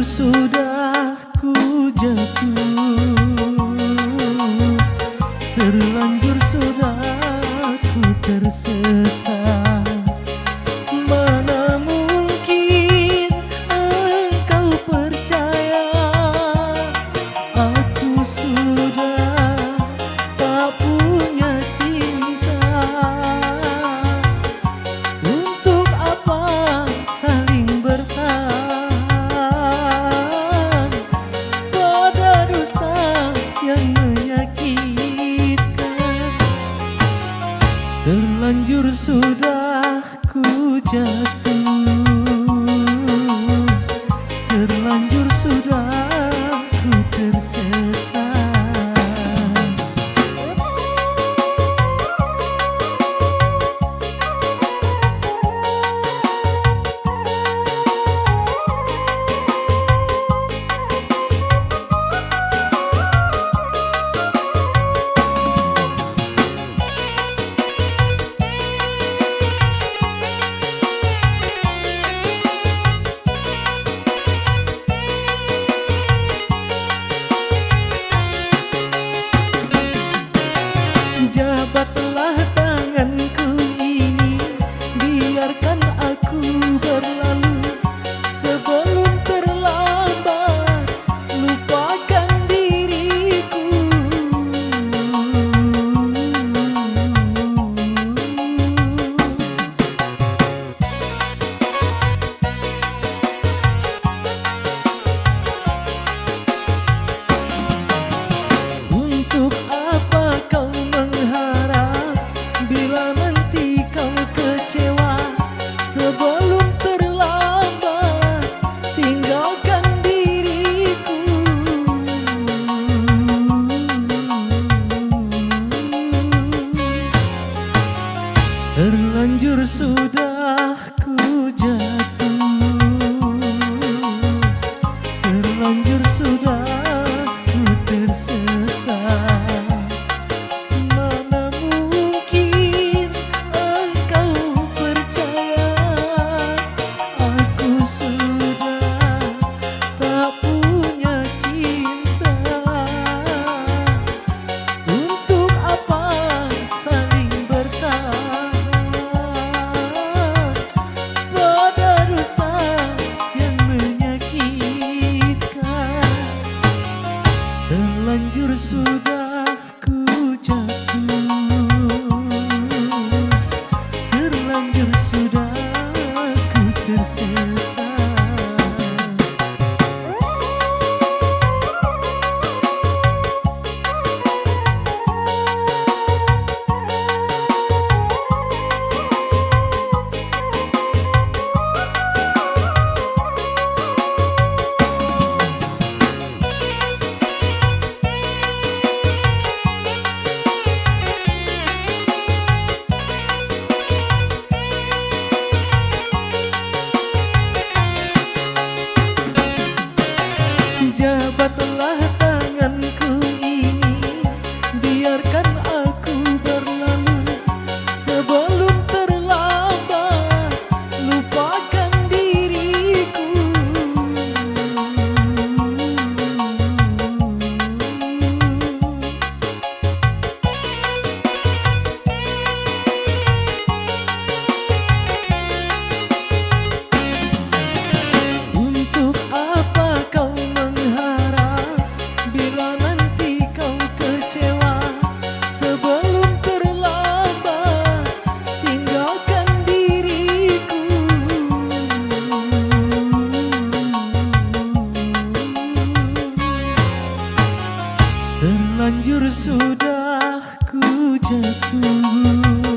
sudah ku jatuh, terlanjur sudah ku tersesat. Mana mungkin engkau percaya, aku sudah tak punya cinta. Untuk apa saling bertahan pada dusta yang menyakitkan. Terlanjur sudah ku jatuh, terlanjur sudah ku tersesat. Jabatlah tanganku ini, biarkan aku berlalu. Sebelum terlambat, lupakan diriku. Untuk apa kau bila nanti kau kecewa? Sebelum terlambat, tinggalkan diriku. Terlanjur sudah ku jatuh, terlanjur sudah ku tersesat. Terlanjur sudah ku jatuh, terlanjur sudah ku tersesat. Jabatlah tanganku ini, biarkan aku berlalu. Sebelum terlambat, lupakan diriku. Untuk apa kau bila nanti kau kecewa? Sebelum terlambat, tinggalkan diriku. Terlanjur sudah ku jatuh,